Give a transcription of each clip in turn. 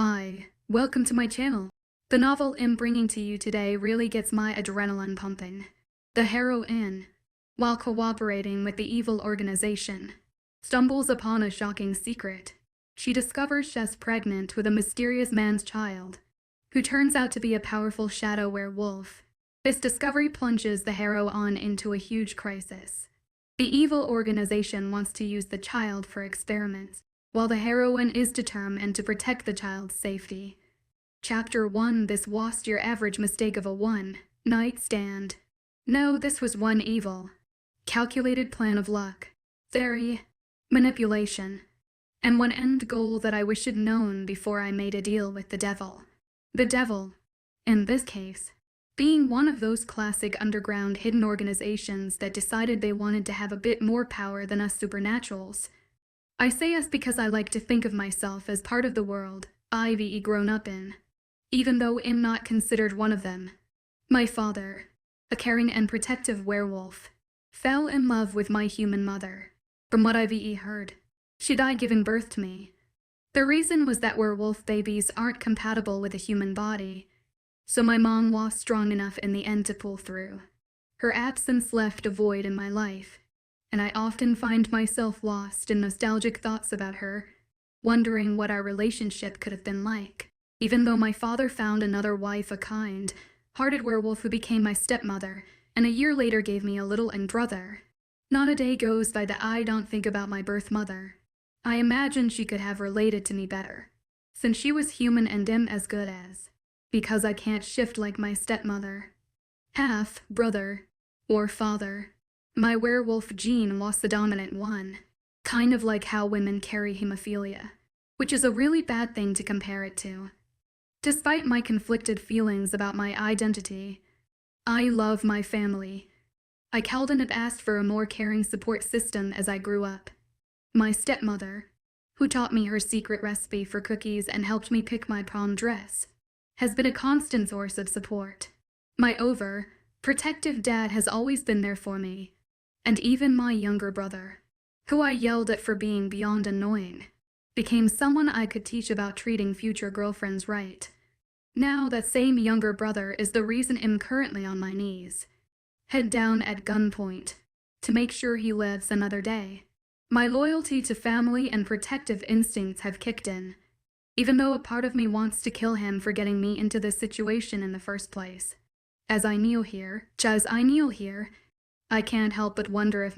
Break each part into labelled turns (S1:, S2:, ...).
S1: Hi, welcome to my channel. The novel I'm bringing to you today really gets my adrenaline pumping. The heroine, while cooperating with the evil organization, stumbles upon a shocking secret. She discovers she's pregnant with a mysterious man's child, who turns out to be a powerful shadow werewolf. This discovery plunges the heroine into a huge crisis. The evil organization wants to use the child for experiments, while the heroine is determined to protect the child's safety. Chapter 1. This wasn't your average mistake of a one-night stand. No, this was one evil, calculated plan of luck, theory, manipulation, and one end goal that I wish I'd known before I made a deal with the devil. The devil, in this case, being one of those classic underground hidden organizations that decided they wanted to have a bit more power than us supernaturals. I say us because I like to think of myself as part of the world I've grown up in, even though I'm not considered one of them. My father, a caring and protective werewolf, fell in love with my human mother. From what I've heard, she died giving birth to me. The reason was that werewolf babies aren't compatible with a human body, so my mom was strong enough in the end to pull through. Her absence left a void in my life, and I often find myself lost in nostalgic thoughts about her, wondering what our relationship could have been like. Even though my father found another wife, a kind-hearted werewolf who became my stepmother, and a year later gave me a little brother. Not a day goes by that I don't think about my birth mother. I imagine she could have related to me better, since she was human and am as good as, because I can't shift like my stepmother. Half brother or father. My werewolf gene was the dominant one, kind of like how women carry hemophilia, which is a really bad thing to compare it to. Despite my conflicted feelings about my identity, I love my family. I called and asked for a more caring support system as I grew up. My stepmother, who taught me her secret recipe for cookies and helped me pick my prom dress, has been a constant source of support. My protective dad has always been there for me. And even my younger brother, who I yelled at for being beyond annoying, became someone I could teach about treating future girlfriends right. Now that same younger brother is the reason I'm currently on my knees, head down at gunpoint, to make sure he lives another day. My loyalty to family and protective instincts have kicked in, even though a part of me wants to kill him for getting me into this situation in the first place. As I kneel here, I can't help but wonder if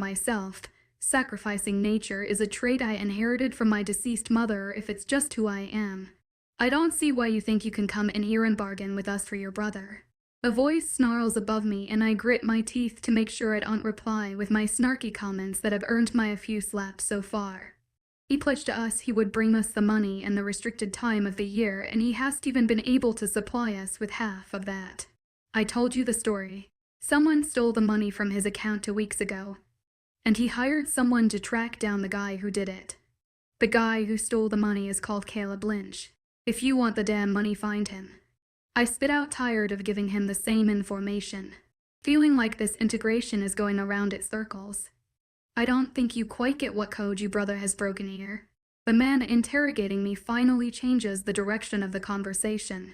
S1: sacrificing nature is a trait I inherited from my deceased mother, or if it's just who I am. I don't see why you think you can come in here and bargain with us for your brother. A voice snarls above me and I grit my teeth to make sure I don't reply with my snarky comments that have earned me a few slaps so far. He pledged to us he would bring us the money in the restricted time of the year, and he hasn't even been able to supply us with half of that. I told you the story. Someone stole the money from his account 2 weeks ago, and he hired someone to track down the guy who did it. The guy who stole the money is called Caleb Lynch. If you want the damn money, find him. I spit out, tired of giving him the same information, feeling like this integration is going around its circles. I don't think you quite get what code your brother has broken here. The man interrogating me finally changes the direction of the conversation.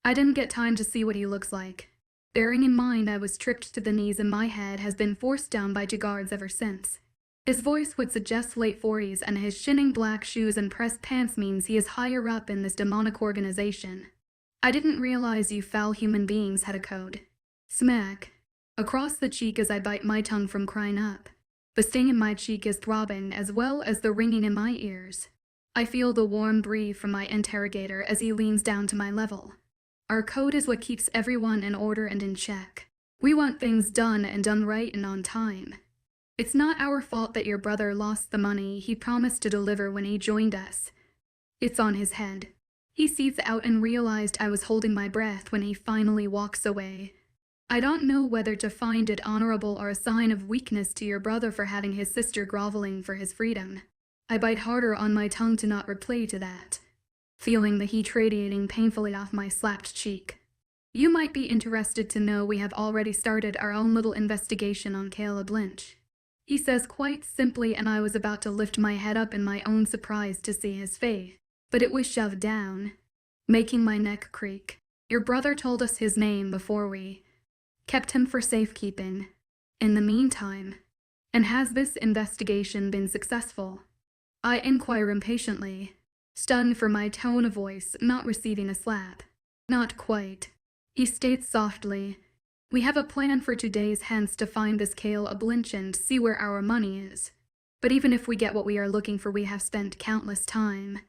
S1: I didn't get time to see what he looks like. Bearing in mind I was tripped to the knees and my head has been forced down by 2 guards ever since. His voice would suggest late 40s, and his shinning black shoes and pressed pants means he is higher up in this demonic organization. I didn't realize you foul human beings had a code. Smack. Across the cheek as I bite my tongue from crying up. The sting in my cheek is throbbing as well as the ringing in my ears. I feel the warm breeze from my interrogator as he leans down to my level. Our code is what keeps everyone in order and in check. We want things done and done right and on time. It's not our fault that your brother lost the money he promised to deliver when he joined us. It's on his head. He sees out and realized I was holding my breath when he finally walks away. I don't know whether to find it honorable or a sign of weakness to your brother for having his sister groveling for his freedom. I bite harder on my tongue to not reply to that, feeling the heat radiating painfully off my slapped cheek. You might be interested to know we have already started our own little investigation on Caleb Lynch. He says quite simply, and I was about to lift my head up in my own surprise to see his face, but it was shoved down. making my neck creak. Your brother told us his name before we kept him for safekeeping. In the meantime, and has this investigation been successful? I inquire impatiently, stunned for my tone of voice not receiving a slap. Not quite. He states softly, we have a plan for 2 days hence to find this Kale Oblinch and see where our money is. But even if we get what we are looking for, we have spent countless time,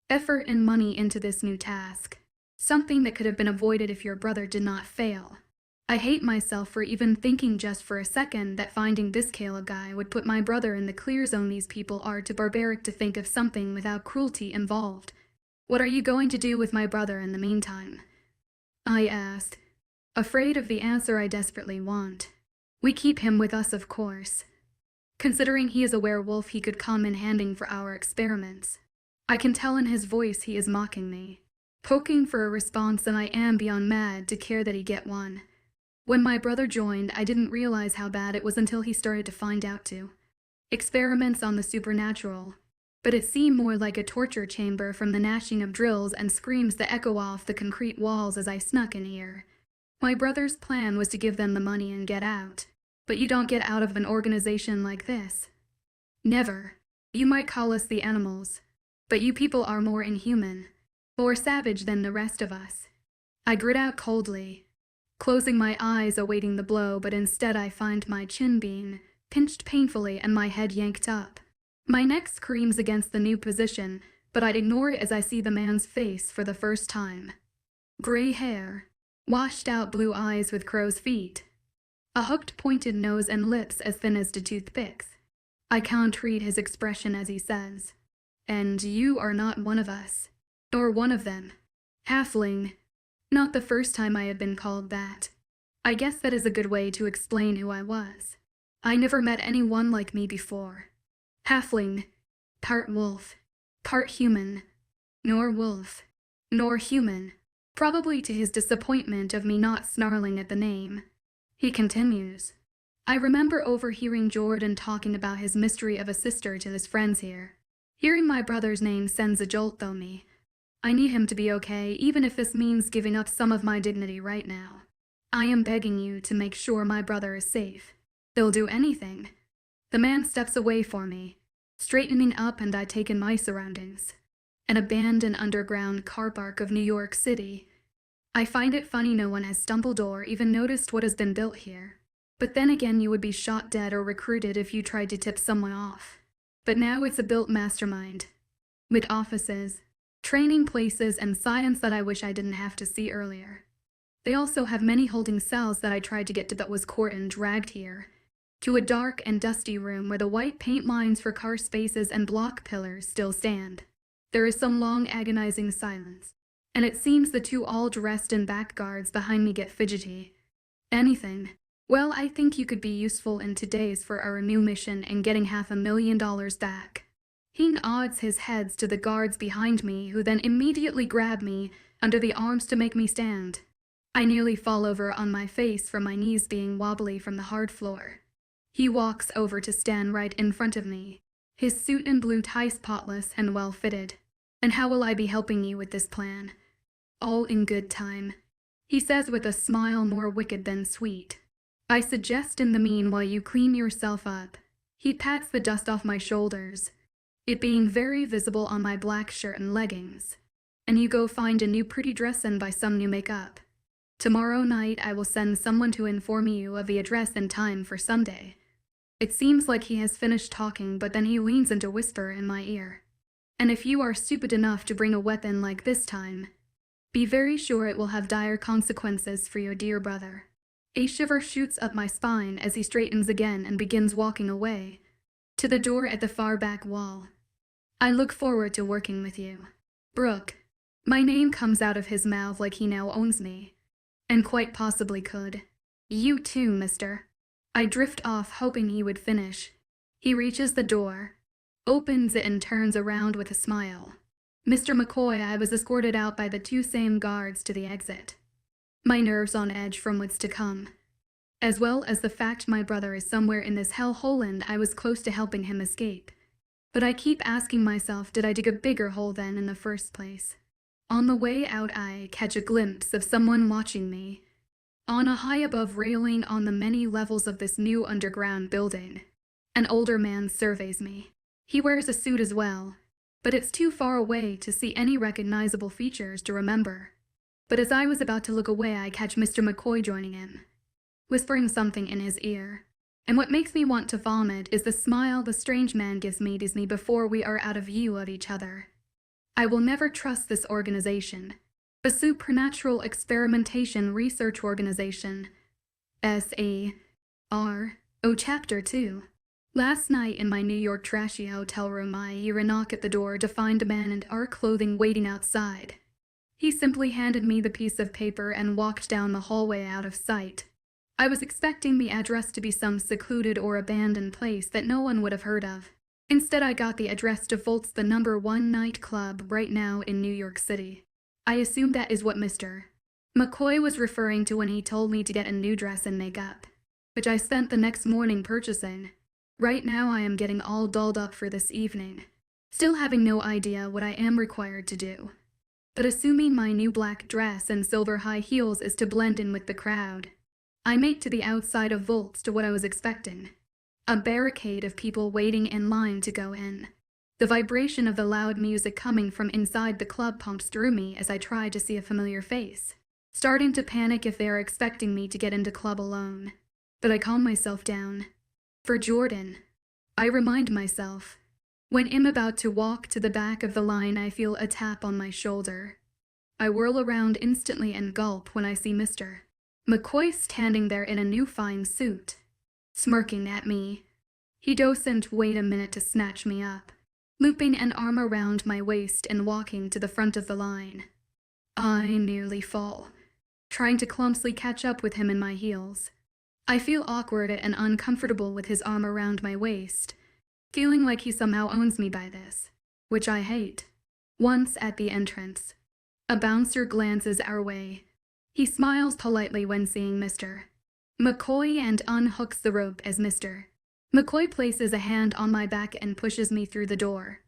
S1: effort and money into this new task. Something that could have been avoided if your brother did not fail. I hate myself for even thinking just for a second that finding this Caleb guy would put my brother in the clear zone. These people are too barbaric to think of something without cruelty involved. What are you going to do with my brother in the meantime? I asked, afraid of the answer I desperately want. We keep him with us, of course. Considering he is a werewolf, he could come in handy for our experiments. I can tell in his voice he is mocking me, poking for a response, and I am beyond mad to care that he get one. When my brother joined, I didn't realize how bad it was until he started to find out too. Experiments on the supernatural. But it seemed more like a torture chamber from the gnashing of drills and screams that echo off the concrete walls as I snuck in here. My brother's plan was to give them the money and get out. But you don't get out of an organization like this. Never. You might call us the animals, but you people are more inhuman, more savage than the rest of us. I grit out coldly, closing my eyes awaiting the blow, but instead I find my chin being pinched painfully and my head yanked up. My neck screams against the new position, but I'd ignore it as I see the man's face for the first time. Gray hair, washed out blue eyes with crow's feet, a hooked pointed nose and lips as thin as 2 toothpicks. I can't read his expression as he says, and you are not one of us, nor one of them. Halfling. Not the first time I had been called that. I guess that is a good way to explain who I was. I never met anyone like me before. Halfling, part wolf, part human, nor wolf, nor human, probably to his disappointment of me not snarling at the name. He continues, I remember overhearing Jordan talking about his mystery of a sister to his friends here. Hearing my brother's name sends a jolt through me. I need him to be okay, even if this means giving up some of my dignity right now. I am begging you to make sure my brother is safe. They'll do anything. The man steps away for me, straightening up, and I take in my surroundings. An abandoned underground car park of New York City. I find it funny no one has stumbled or even noticed what has been built here. But then again, you would be shot dead or recruited if you tried to tip someone off. But now it's a built mastermind, with offices, training places, and science that I wish I didn't have to see earlier. They also have many holding cells that I tried to get to but was caught and dragged here, to a dark and dusty room where the white paint lines for car spaces and block pillars still stand. There is some long agonizing silence, and it seems the 2 all dressed in back guards behind me get fidgety. Anything. Well, I think you could be useful in 2 days for our new mission and getting $500,000 back. He nods his heads to the guards behind me, who then immediately grab me under the arms to make me stand. I nearly fall over on my face from my knees being wobbly from the hard floor. He walks over to stand right in front of me, his suit and blue tie spotless and well fitted. And how will I be helping you with this plan? All in good time, he says with a smile more wicked than sweet. I suggest in the meanwhile you clean yourself up. He pats the dust off my shoulders, it being very visible on my black shirt and leggings. And you go find a new pretty dress and buy some new makeup. Tomorrow night I will send someone to inform you of the address and time for Sunday. It seems like he has finished talking, but then he leans into whisper in my ear. And if you are stupid enough to bring a weapon like this time, be very sure it will have dire consequences for your dear brother. A shiver shoots up my spine as he straightens again and begins walking away, to the door at the far back wall. I look forward to working with you. Brooke. My name comes out of his mouth like he now owns me. And quite possibly could. You too, mister. I drift off hoping he would finish. He reaches the door, opens it, and turns around with a smile. Mr. McCoy, I was escorted out by the 2 same guards to the exit. My nerves on edge from what's to come, as well as the fact my brother is somewhere in this hellhole and I was close to helping him escape. But I keep asking myself, did I dig a bigger hole then in the first place? On the way out, I catch a glimpse of someone watching me. On a high above railing on the many levels of this new underground building, an older man surveys me. He wears a suit as well, but it's too far away to see any recognizable features to remember. But as I was about to look away, I catch Mr. McCoy joining him, whispering something in his ear. And what makes me want to vomit is the smile the strange man gives me before we are out of view of each other. I will never trust this organization. The Supernatural Experimentation Research Organization, S.E.R.O. Chapter 2. Last night in my New York trashy hotel room, I hear a knock at the door to find a man in our clothing waiting outside. He simply handed me the piece of paper and walked down the hallway out of sight. I was expecting the address to be some secluded or abandoned place that no one would have heard of. Instead, I got the address to the #1 nightclub right now in New York City. I assume that is what Mr. McCoy was referring to when he told me to get a new dress and makeup, which I spent the next morning purchasing. Right now I am getting all dolled up for this evening, still having no idea what I am required to do. But assuming my new black dress and silver high heels is to blend in with the crowd, I make to the outside of Volts to what I was expecting. A barricade of people waiting in line to go in. The vibration of the loud music coming from inside the club pumps through me as I try to see a familiar face, starting to panic if they are expecting me to get into club alone. But I calm myself down. For Jordan, I remind myself. When I'm about to walk to the back of the line, I feel a tap on my shoulder. I whirl around instantly and gulp when I see Mr. McCoy standing there in a new fine suit, smirking at me. He doesn't wait a minute to snatch me up, looping an arm around my waist and walking to the front of the line. I nearly fall, trying to clumsily catch up with him in my heels. I feel awkward and uncomfortable with his arm around my waist, feeling like he somehow owns me by this, which I hate. Once at the entrance, a bouncer glances our way. He smiles politely when seeing Mr. McCoy and unhooks the rope as Mr. McCoy places a hand on my back and pushes me through the door.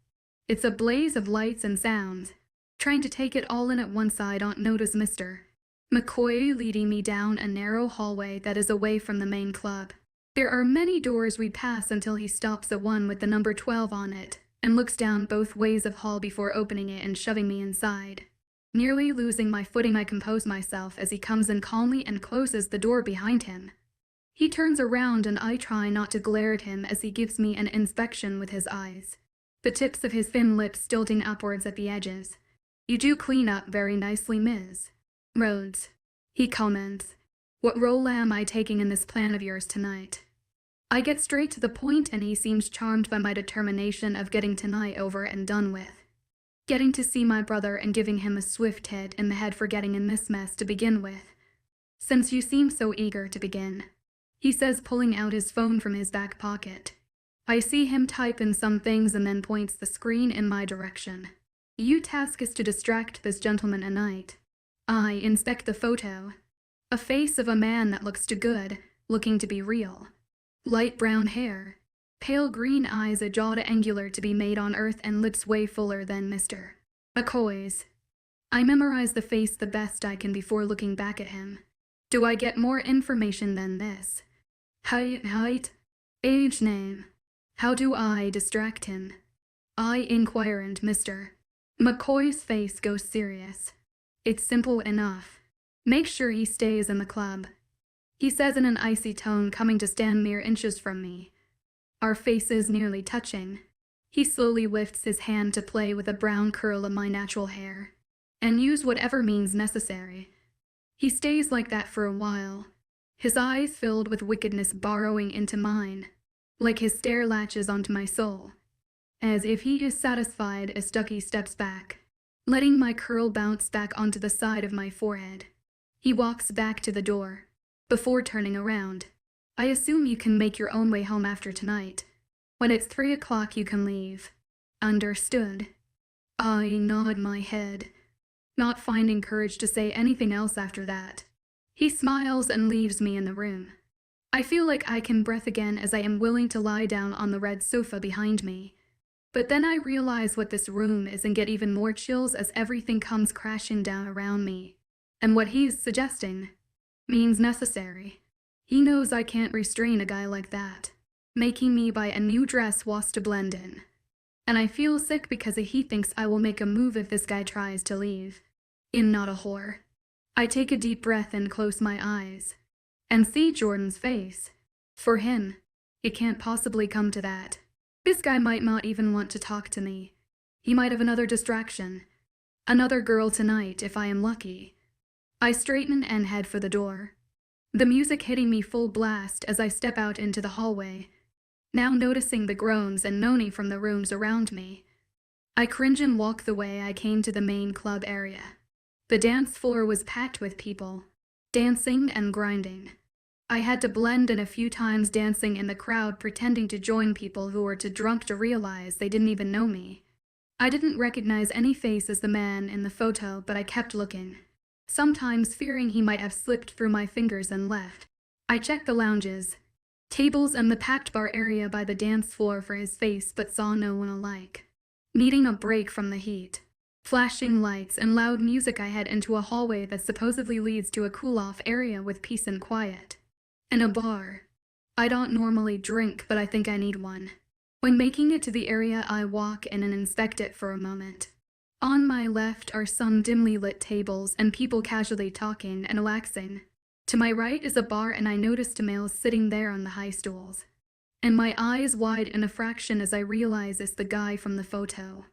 S1: It's a blaze of lights and sounds. Trying to take it all in at once, I don't notice Mr. McCoy leading me down a narrow hallway that is away from the main club. There are many doors we pass until he stops at one with the number 12 on it and looks down both ways of hall before opening it and shoving me inside. Nearly losing my footing, I compose myself as he comes in calmly and closes the door behind him. He turns around and I try not to glare at him as he gives me an inspection with his eyes, the tips of his thin lips stilting upwards at the edges. "You do clean up very nicely, Ms. Rhodes," he comments. "What role am I taking in this plan of yours tonight?" I get straight to the point and he seems charmed by my determination of getting tonight over and done with. Getting to see my brother and giving him a swift hit in the head for getting in this mess to begin with. "Since you seem so eager to begin," he says, pulling out his phone from his back pocket. I see him type in some things and then points the screen in my direction. "Your task is to distract this gentleman a night." I inspect the photo. A face of a man that looks too good, looking to be real. Light brown hair, pale green eyes, a jaw angular to be made on earth, and lips way fuller than Mr. McCoy's. I memorize the face the best I can before looking back at him. Do I get more information than this? Height, age, name. How do I distract him? I inquire, and Mr. McCoy's face goes serious. It's simple enough. Make sure he stays in the club, he says in an icy tone, coming to stand mere inches from me. Our faces nearly touching. He slowly lifts his hand to play with a brown curl of my natural hair, and use whatever means necessary. He stays like that for a while, his eyes filled with wickedness burrowing into mine, like his stare latches onto my soul. As if he is satisfied, as Stucky steps back, letting my curl bounce back onto the side of my forehead. He walks back to the door, before turning around. "I assume you can make your own way home after tonight. When it's 3 o'clock you can leave." "Understood." I nod my head, not finding courage to say anything else after that. He smiles and leaves me in the room. I feel like I can breathe again as I am willing to lie down on the red sofa behind me. But then I realize what this room is and get even more chills as everything comes crashing down around me. And what he's suggesting means necessary. He knows I can't restrain a guy like that, making me buy a new dress was to blend in. And I feel sick because he thinks I will make a move if this guy tries to leave. I'm not a whore. I take a deep breath and close my eyes and see Jordan's face. For him, it can't possibly come to that. This guy might not even want to talk to me. He might have another distraction. Another girl tonight if I am lucky. I straighten and head for the door, the music hitting me full blast as I step out into the hallway, now noticing the groans and moaning from the rooms around me. I cringe and walk the way I came to the main club area. The dance floor was packed with people, dancing and grinding. I had to blend in a few times, dancing in the crowd, pretending to join people who were too drunk to realize they didn't even know me. I didn't recognize any face as the man in the photo, but I kept looking, sometimes fearing he might have slipped through my fingers and left. I checked the lounges, tables, and the packed bar area by the dance floor for his face, but saw no one alike. Needing a break from the heat, flashing lights, and loud music, I head into a hallway that supposedly leads to a cool-off area with peace and quiet. And a bar. I don't normally drink, but I think I need one. When making it to the area, I walk in and inspect it for a moment. On my left are some dimly lit tables and people casually talking and relaxing. To my right is a bar, and I noticed a male sitting there on the high stools. And my eyes widen a fraction as I realize it's the guy from the photo.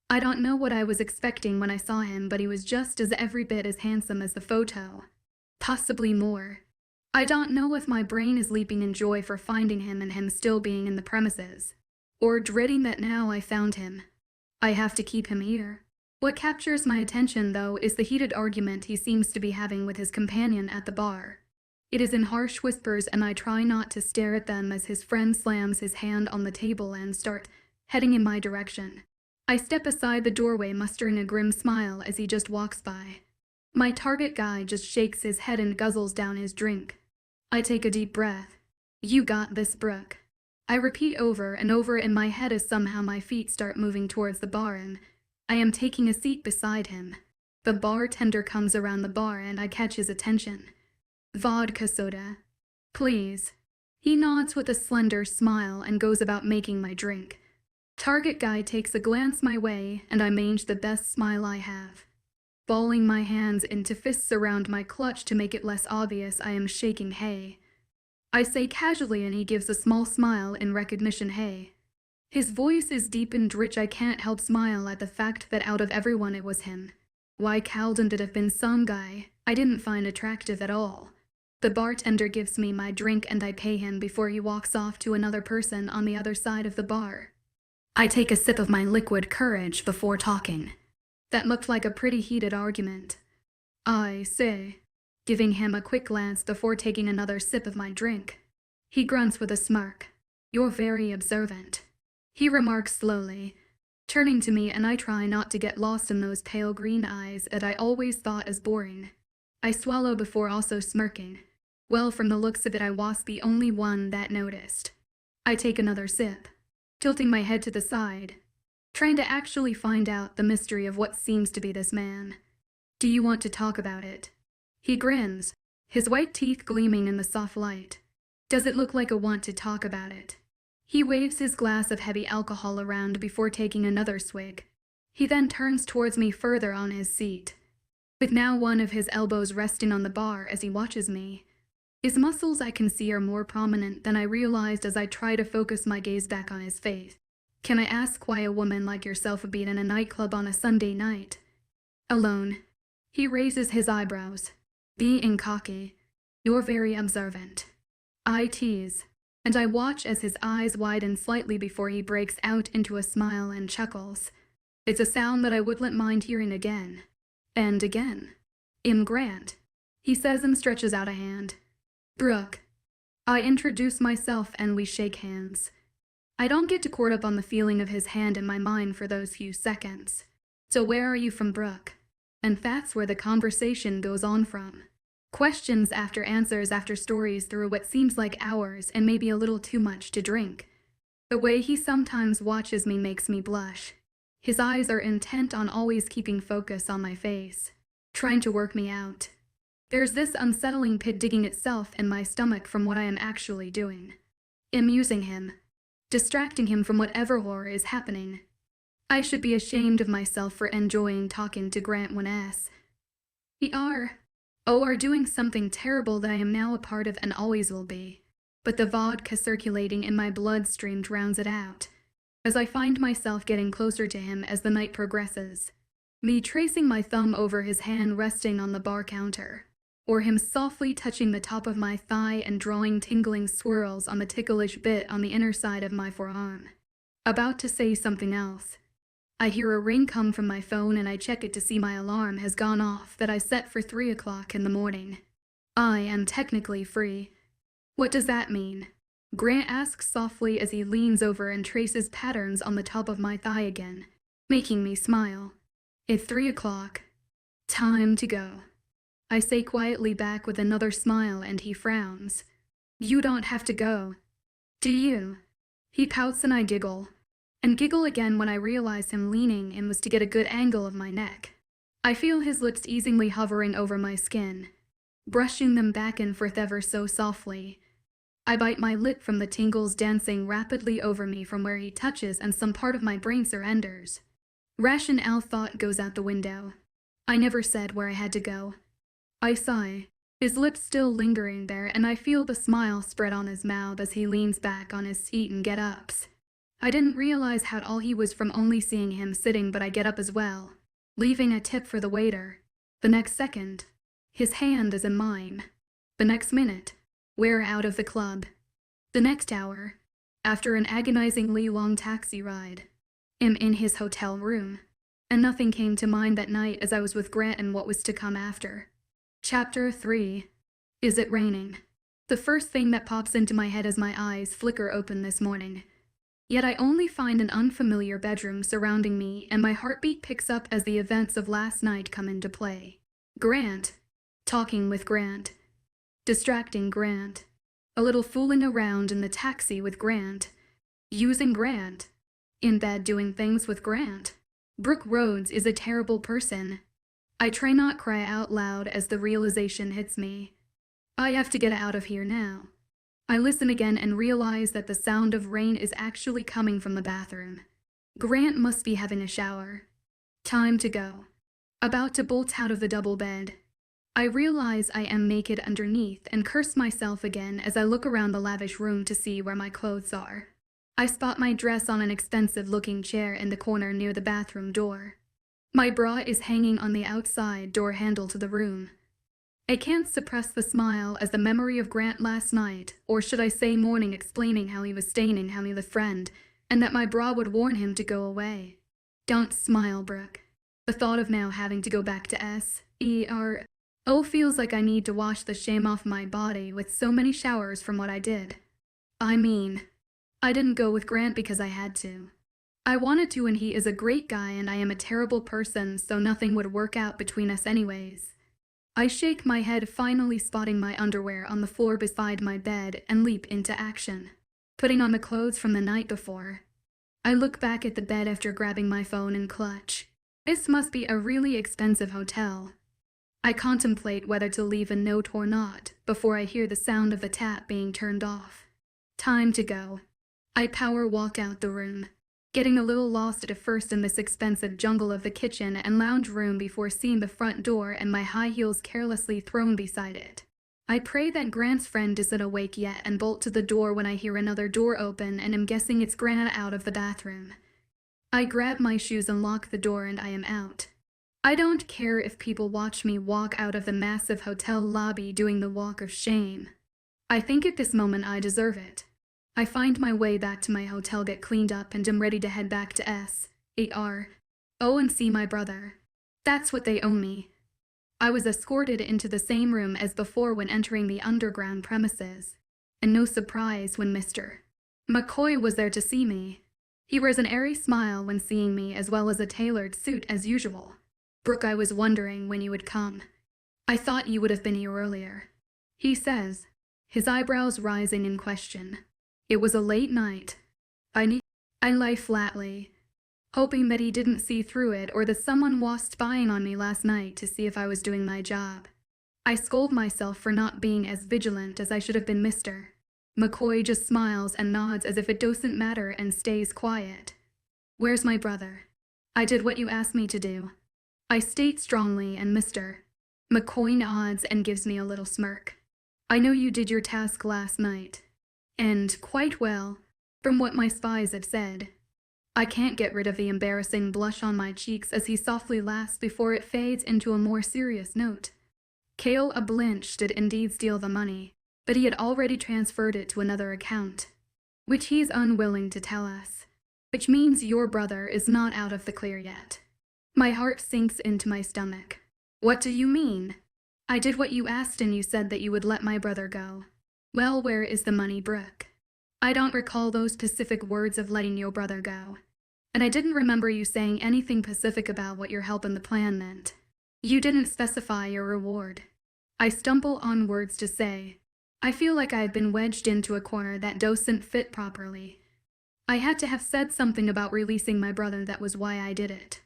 S1: I don't know what I was expecting when I saw him, but he was just as every bit as handsome as the photo. Possibly more. I don't know if my brain is leaping in joy for finding him and him still being in the premises, or dreading that now I found him, I have to keep him here. What captures my attention, though, is the heated argument he seems to be having with his companion at the bar. It is in harsh whispers, and I try not to stare at them as his friend slams his hand on the table and starts heading in my direction. I step aside the doorway, mustering a grim smile as he just walks by. My target guy just shakes his head and guzzles down his drink. I take a deep breath. You got this, Brooke. I repeat over and over in my head as somehow my feet start moving towards the bar and I am taking a seat beside him. The bartender comes around the bar and I catch his attention. Vodka soda, please. He nods with a slender smile and goes about making my drink. Target guy takes a glance my way and I mange the best smile I have. Balling my hands into fists around my clutch to make it less obvious I am shaking hey. I say casually and he gives a small smile in recognition hey. His voice is deep and rich. I can't help smile at the fact that out of everyone it was him. Why couldn't it have been some guy I didn't find attractive at all? The bartender gives me my drink and I pay him before he walks off to another person on the other side of the bar. I take a sip of my liquid courage before talking. That looked like a pretty heated argument. I say, giving him a quick glance before taking another sip of my drink. He grunts with a smirk. You're very observant, he remarks slowly, turning to me, and I try not to get lost in those pale green eyes that I always thought as boring. I swallow before also smirking. Well, from the looks of it, I was the only one that noticed. I take another sip, tilting my head to the side, trying to actually find out the mystery of what seems to be this man. Do you want to talk about it? He grins, his white teeth gleaming in the soft light. Does it look like a want to talk about it? He waves his glass of heavy alcohol around before taking another swig. He then turns towards me further on his seat, with now one of his elbows resting on the bar as he watches me. His muscles I can see are more prominent than I realized as I try to focus my gaze back on his face. Can I ask why a woman like yourself would be in a nightclub on a Sunday night? Alone. He raises his eyebrows, being cocky. You're very observant. I tease, and I watch as his eyes widen slightly before he breaks out into a smile and chuckles. It's a sound that I wouldn't mind hearing again. And again. Grant, he says and stretches out a hand. Brooke. I introduce myself and we shake hands. I don't get to caught up on the feeling of his hand in my mind for those few seconds. So where are you from, Brooke? And that's where the conversation goes on from. Questions after answers after stories through what seems like hours and maybe a little too much to drink. The way he sometimes watches me makes me blush. His eyes are intent on always keeping focus on my face, trying to work me out. There's this unsettling pit digging itself in my stomach from what I am actually doing. Amusing him. Distracting him from whatever horror is happening. I should be ashamed of myself for enjoying talking to Grant when S.E.R.O are doing something terrible that I am now a part of and always will be. But the vodka circulating in my bloodstream drowns it out. As I find myself getting closer to him as the night progresses, me tracing my thumb over his hand resting on the bar counter, or him softly touching the top of my thigh and drawing tingling swirls on the ticklish bit on the inner side of my forearm. About to say something else, I hear a ring come from my phone and I check it to see my alarm has gone off that I set for 3 o'clock in the morning. I am technically free. What does that mean? Grant asks softly as he leans over and traces patterns on the top of my thigh again, making me smile. It's 3 o'clock. Time to go. I say quietly back with another smile and he frowns. You don't have to go. Do you? He pouts and I giggle. And giggle again when I realize him leaning in was to get a good angle of my neck. I feel his lips easily hovering over my skin, brushing them back and forth ever so softly. I bite my lip from the tingles dancing rapidly over me from where he touches and some part of my brain surrenders. Rationale thought goes out the window. I never said where I had to go. I sigh, his lips still lingering there, and I feel the smile spread on his mouth as he leans back on his seat and get-ups. I didn't realize how tall he was from only seeing him sitting, but I get up as well, leaving a tip for the waiter. The next second, his hand is in mine. The next minute, we're out of the club. The next hour, after an agonizingly long taxi ride, am in his hotel room, and nothing came to mind that night as I was with Grant and what was to come after. Chapter 3. Is it raining? The first thing that pops into my head as my eyes flicker open this morning. Yet I only find an unfamiliar bedroom surrounding me, and my heartbeat picks up as the events of last night come into play. Grant. Talking with Grant. Distracting Grant. A little fooling around in the taxi with Grant. Using Grant. In bed doing things with Grant. Brooke Rhodes is a terrible person. I try not cry out loud as the realization hits me. I have to get out of here now. I listen again and realize that the sound of rain is actually coming from the bathroom. Grant must be having a shower. Time to go. About to bolt out of the double bed. I realize I am naked underneath and curse myself again as I look around the lavish room to see where my clothes are. I spot my dress on an expensive-looking chair in the corner near the bathroom door. My bra is hanging on the outside door handle to the room. I can't suppress the smile as the memory of Grant last night, or should I say morning, explaining how he was staining how he was a friend, and that my bra would warn him to go away. Don't smile, Brooke. The thought of now having to go back to S.E.R.O feels like I need to wash the shame off my body with so many showers from what I did. I mean, I didn't go with Grant because I had to. I wanted to, and he is a great guy and I am a terrible person, so nothing would work out between us anyways. I shake my head, finally spotting my underwear on the floor beside my bed, and leap into action, putting on the clothes from the night before. I look back at the bed after grabbing my phone and clutch. This must be a really expensive hotel. I contemplate whether to leave a note or not before I hear the sound of the tap being turned off. Time to go. I power walk out the room, getting a little lost at first in this expensive jungle of the kitchen and lounge room before seeing the front door and my high heels carelessly thrown beside it. I pray that Grant's friend isn't awake yet and bolt to the door when I hear another door open and am guessing it's Grant out of the bathroom. I grab my shoes and lock the door and I am out. I don't care if people watch me walk out of the massive hotel lobby doing the walk of shame. I think at this moment I deserve it. I find my way back to my hotel, get cleaned up, and am ready to head back to S.E.R.O and see my brother. That's what they owe me. I was escorted into the same room as before when entering the underground premises, and no surprise when Mr. McCoy was there to see me. He wears an airy smile when seeing me, as well as a tailored suit as usual. Brooke, I was wondering when you would come. I thought you would have been here earlier, he says, his eyebrows rising in question. It was a late night. I lie flatly, hoping that he didn't see through it or that someone was spying on me last night to see if I was doing my job. I scold myself for not being as vigilant as I should have been. Mr. McCoy just smiles and nods as if it doesn't matter and stays quiet. Where's my brother? I did what you asked me to do, I state strongly, and Mr. McCoy nods and gives me a little smirk. I know you did your task last night. And quite well, from what my spies have said. I can't get rid of the embarrassing blush on my cheeks as he softly laughs before it fades into a more serious note. Cale Blanche did indeed steal the money, but he had already transferred it to another account, which he's unwilling to tell us, which means your brother is not out of the clear yet. My heart sinks into my stomach. What do you mean? I did what you asked and you said that you would let my brother go. Well, where is the money, Brooke? I don't recall those specific words of letting your brother go. And I didn't remember you saying anything specific about what your help in the plan meant. You didn't specify your reward. I stumble on words to say. I feel like I've been wedged into a corner that doesn't fit properly. I had to have said something about releasing my brother. That was why I did it.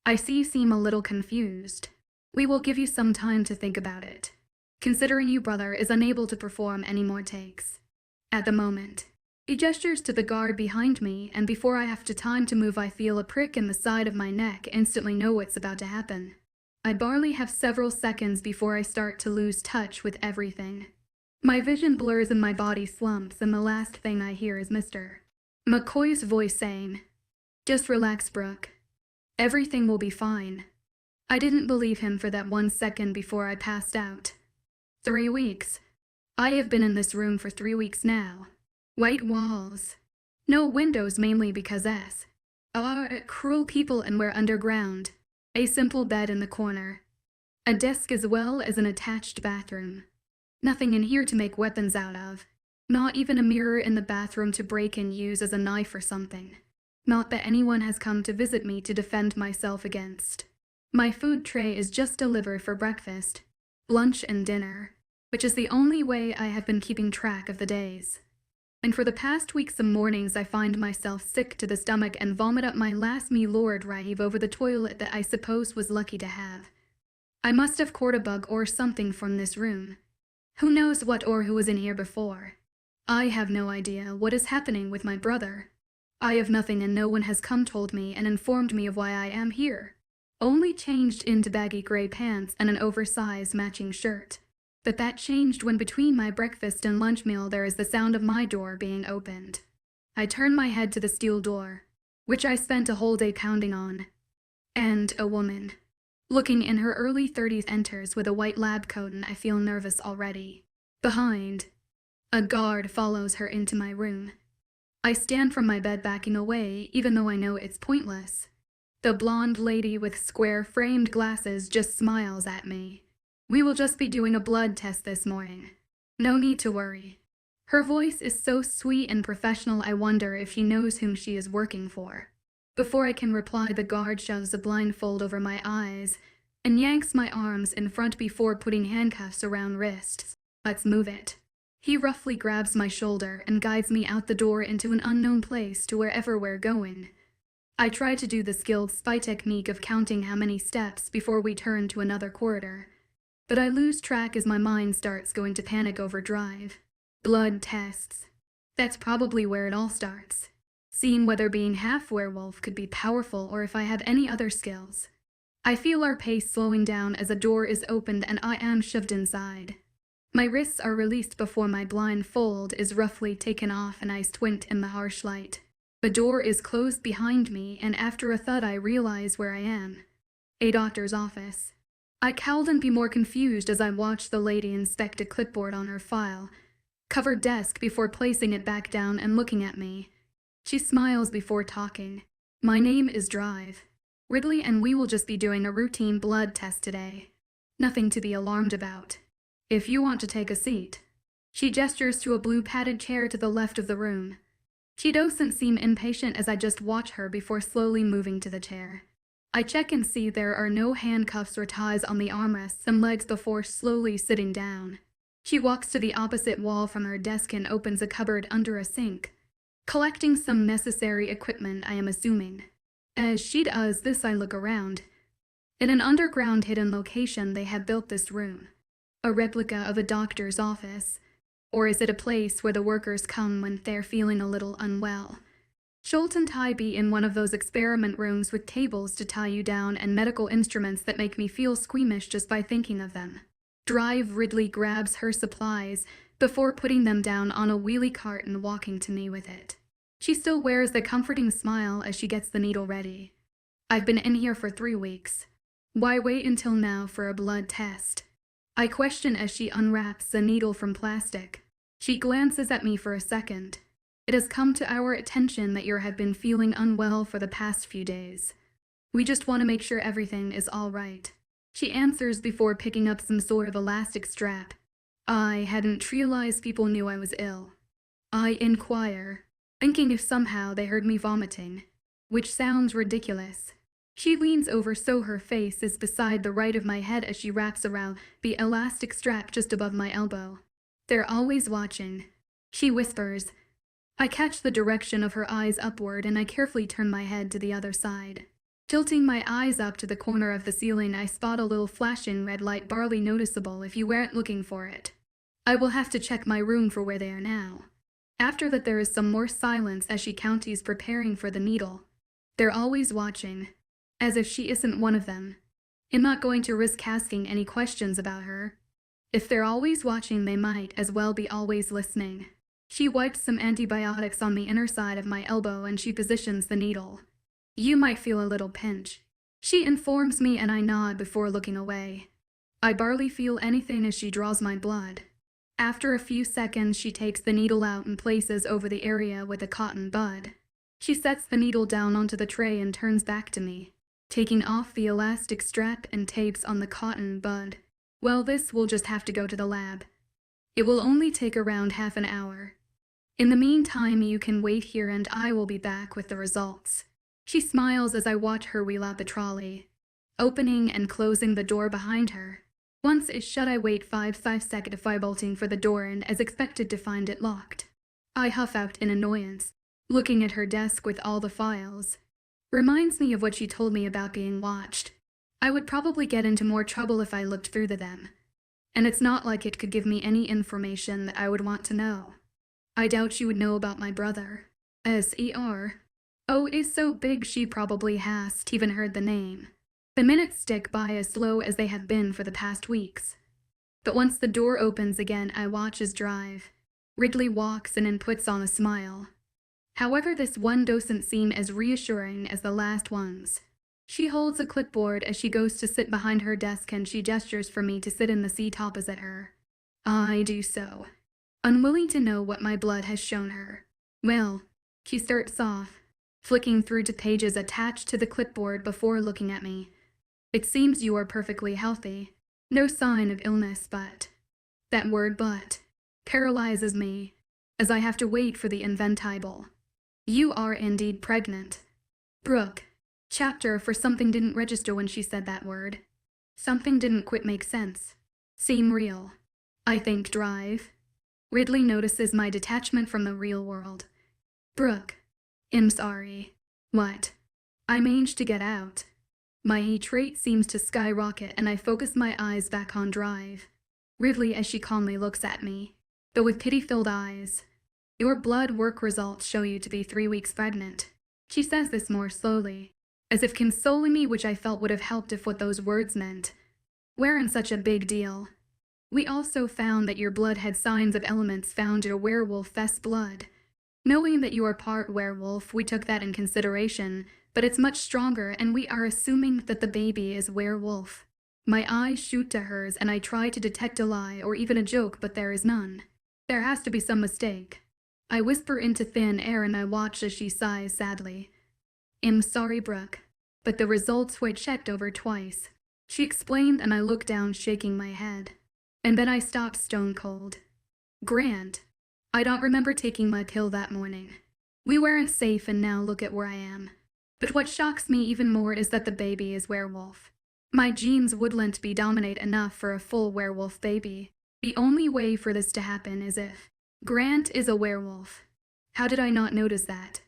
S1: I see you seem a little confused. We will give you some time to think about it, considering your brother is unable to perform any more takes at the moment. He gestures to the guard behind me, and before I have time to move, I feel a prick in the side of my neck, instantly know what's about to happen. I barely have several seconds before I start to lose touch with everything. My vision blurs and my body slumps, and the last thing I hear is Mr. McCoy's voice saying, "Just relax, Brooke. Everything will be fine." I didn't believe him for that 1 second before I passed out. 3 weeks. I have been in this room for 3 weeks now. White walls. No windows, mainly because S.E.R.O cruel people, and we're underground. A simple bed in the corner. A desk as well as an attached bathroom. Nothing in here to make weapons out of. Not even a mirror in the bathroom to break and use as a knife or something. Not that anyone has come to visit me to defend myself against. My food tray is just delivered for breakfast, lunch, and dinner, which is the only way I have been keeping track of the days. And for the past week, some mornings I find myself sick to the stomach and vomit up my last meal rave over the toilet that I suppose was lucky to have. I must have caught a bug or something from this room. Who knows what or who was in here before. I have no idea what is happening with my brother. I have nothing, and no one has come told me and informed me of why I am here. Only changed into baggy gray pants and an oversized matching shirt. But that changed when between my breakfast and lunch meal there is the sound of my door being opened. I turn my head to the steel door, which I spent a whole day pounding on. And a woman, looking in her early 30s, enters with a white lab coat, and I feel nervous already. Behind, a guard follows her into my room. I stand from my bed backing away, even though I know it's pointless. The blonde lady with square framed glasses just smiles at me. We will just be doing a blood test this morning. No need to worry. Her voice is so sweet and professional, I wonder if she knows whom she is working for. Before I can reply, the guard shoves a blindfold over my eyes and yanks my arms in front before putting handcuffs around wrists. Let's move it. He roughly grabs my shoulder and guides me out the door into an unknown place to wherever we're going. I try to do the skilled spy technique of counting how many steps before we turn to another corridor. But I lose track as my mind starts going to panic overdrive. Blood tests. That's probably where it all starts. Seeing whether being half werewolf could be powerful or if I have any other skills. I feel our pace slowing down as a door is opened and I am shoved inside. My wrists are released before my blindfold is roughly taken off and I squint in the harsh light. The door is closed behind me, and after a thud I realize where I am. A doctor's office. I cowled and be more confused as I watched the lady inspect a clipboard on her covered desk before placing it back down and looking at me. She smiles before talking. My name is Drive Ridley, and we will just be doing a routine blood test today. Nothing to be alarmed about. If you want to take a seat. She gestures to a blue padded chair to the left of the room. She doesn't seem impatient as I just watch her before slowly moving to the chair. I check and see there are no handcuffs or ties on the armrests and legs before slowly sitting down. She walks to the opposite wall from her desk and opens a cupboard under a sink. collecting some necessary equipment, I am assuming. As she does this, I look around. In an underground hidden location, they have built this room. A replica of a doctor's office. Or is it a place where the workers come when they're feeling a little unwell? Shouldn't I be in one of those experiment rooms with tables to tie you down and medical instruments that make me feel squeamish just by thinking of them? Drive Ridley grabs her supplies before putting them down on a wheelie cart and walking to me with it. She still wears the comforting smile as she gets the needle ready. I've been in here for 3 weeks. Why wait until now for a blood test? I question as she unwraps the needle from plastic. She glances at me for a second. It has come to our attention that you have been feeling unwell for the past few days. We just want to make sure everything is all right. She answers before picking up some sort of elastic strap. I hadn't realized people knew I was ill. I inquire, thinking if somehow they heard me vomiting, which sounds ridiculous. She leans over so her face is beside the right of my head as she wraps around the elastic strap just above my elbow. They're always watching, she whispers. I catch the direction of her eyes upward and I carefully turn my head to the other side. Tilting my eyes up to the corner of the ceiling, I spot a little flashing red light, barely noticeable if you weren't looking for it. I will have to check my room for where they are now. After that, there is some more silence as she counties preparing for the needle. They're always watching. As if she isn't one of them. I'm not going to risk asking any questions about her. If they're always watching, they might as well be always listening. She wipes some antibiotics on the inner side of my elbow and she positions the needle. You might feel a little pinch. She informs me and I nod before looking away. I barely feel anything as she draws my blood. After a few seconds, she takes the needle out and places over the area with a cotton bud. She sets the needle down onto the tray and turns back to me. Taking off the elastic strap and tapes on the cotton bud. Well, this will just have to go to the lab. It will only take around half an hour. In the meantime, you can wait here and I will be back with the results. She smiles as I watch her wheel out the trolley, opening and closing the door behind her. Once it's shut, I wait 5 seconds before bolting for the door and as expected to find it locked. I huff out in annoyance, looking at her desk with all the files. Reminds me of what she told me about being watched. I would probably get into more trouble if I looked through them. And it's not like it could give me any information that I would want to know. I doubt she would know about my brother. S.E.R.O is so big she probably hasn't even heard the name. The minutes stick by as slow as they have been for the past weeks. But once the door opens again, I watch as drive. Ridley walks in and puts on a smile. However, this one doesn't seem as reassuring as the last ones. She holds a clipboard as she goes to sit behind her desk and she gestures for me to sit in the seat opposite her. I do so, unwilling to know what my blood has shown her. Well, she starts off, flicking through to pages attached to the clipboard before looking at me. It seems you are perfectly healthy. No sign of illness, but... That word but paralyzes me, as I have to wait for the inevitable. You are indeed pregnant. Brooke. Chapter for something didn't register when she said that word. Something didn't quite make sense. Seem real. I think drive. Ridley notices my detachment from the real world. Brooke. I'm sorry. What? I managed to get out. My heat rate seems to skyrocket and I focus my eyes back on drive. Ridley as she calmly looks at me, but with pity-filled eyes. Your blood work results show you to be 3 weeks pregnant. She says this more slowly, as if consoling me, which I felt would have helped if what those words meant weren't such a big deal. We also found that your blood had signs of elements found in a werewolf's blood. Knowing that you are part werewolf, we took that in consideration, but it's much stronger and we are assuming that the baby is werewolf. My eyes shoot to hers and I try to detect a lie or even a joke, but there is none. There has to be some mistake. I whisper into thin air and I watch as she sighs sadly. I'm sorry, Brooke, but the results were checked over twice. She explained and I looked down shaking my head. And then I stopped stone cold. Grant. I don't remember taking my pill that morning. We weren't safe and now look at where I am. But what shocks me even more is that the baby is werewolf. My genes wouldn't be dominant enough for a full werewolf baby. The only way for this to happen is if Grant is a werewolf. How did I not notice that?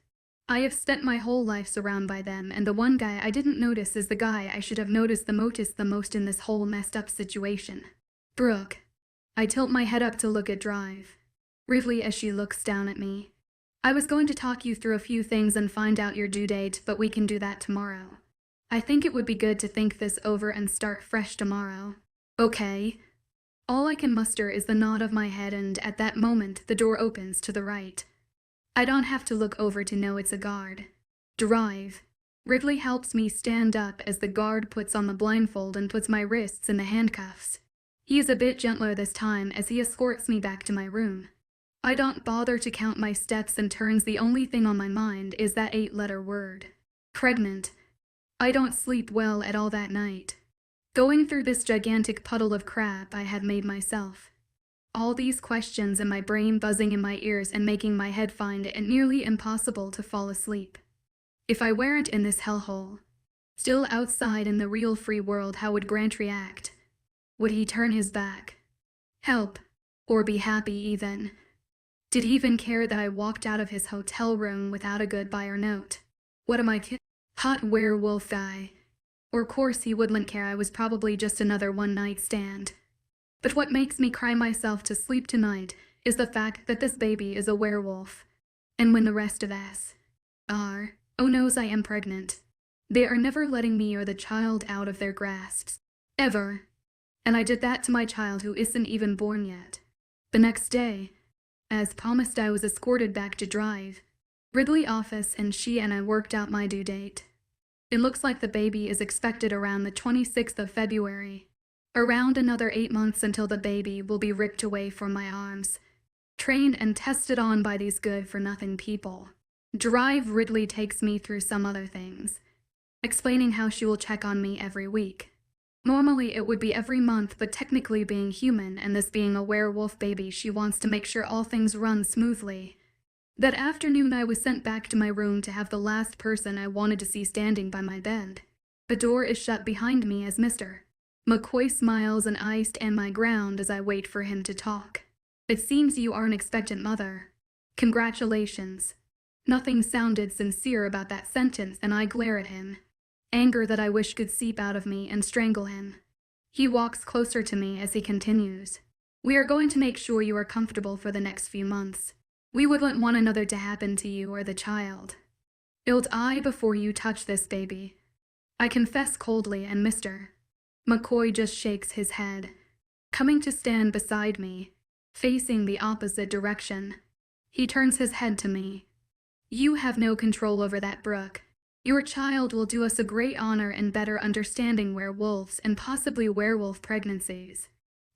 S1: I have spent my whole life surrounded by them, and the one guy I didn't notice is the guy I should have noticed the most in this whole messed up situation. Brooke. I tilt my head up to look at Drive. Briefly as she looks down at me. I was going to talk you through a few things and find out your due date, but we can do that tomorrow. I think it would be good to think this over and start fresh tomorrow. Okay. All I can muster is the nod of my head, and at that moment the door opens to the right. I don't have to look over to know it's a guard. Drive. Ridley helps me stand up as the guard puts on the blindfold and puts my wrists in the handcuffs. He is a bit gentler this time as he escorts me back to my room. I don't bother to count my steps and turns. The only thing on my mind is that 8-letter word. Pregnant. I don't sleep well at all that night. Going through this gigantic puddle of crap I had made myself. All these questions in my brain buzzing in my ears and making my head find it nearly impossible to fall asleep. If I weren't in this hellhole, still outside in the real free world, how would Grant react? Would he turn his back? Help? Or be happy even? Did he even care that I walked out of his hotel room without a goodbye or note? What am I hot werewolf guy? Or of course he wouldn't care, I was probably just another one-night stand. But what makes me cry myself to sleep tonight is the fact that this baby is a werewolf. And when the rest of S.E.R.O knows I am pregnant, they are never letting me or the child out of their grasps. Ever. And I did that to my child who isn't even born yet. The next day, as promised, I was escorted back to Drive, Ridley office, and she and I worked out my due date. It looks like the baby is expected around the 26th of February. Around another 8 months until the baby will be ripped away from my arms. Trained and tested on by these good-for-nothing people. Drive. Ridley takes me through some other things, explaining how she will check on me every week. Normally it would be every month, but technically being human and this being a werewolf baby, she wants to make sure all things run smoothly. That afternoon I was sent back to my room to have the last person I wanted to see standing by my bed. The door is shut behind me as Mr. McCoy smiles, and I stand my ground as I wait for him to talk. It seems you are an expectant mother. Congratulations. Nothing sounded sincere about that sentence, and I glare at him. Anger that I wish could seep out of me and strangle him. He walks closer to me as he continues. We are going to make sure you are comfortable for the next few months. We wouldn't want another to happen to you or the child. You'll die before you touch this baby. I confess coldly, and Mr. McCoy just shakes his head, coming to stand beside me, facing the opposite direction. He turns his head to me. You have no control over that, Brooke. Your child will do us a great honor in better understanding werewolves and possibly werewolf pregnancies.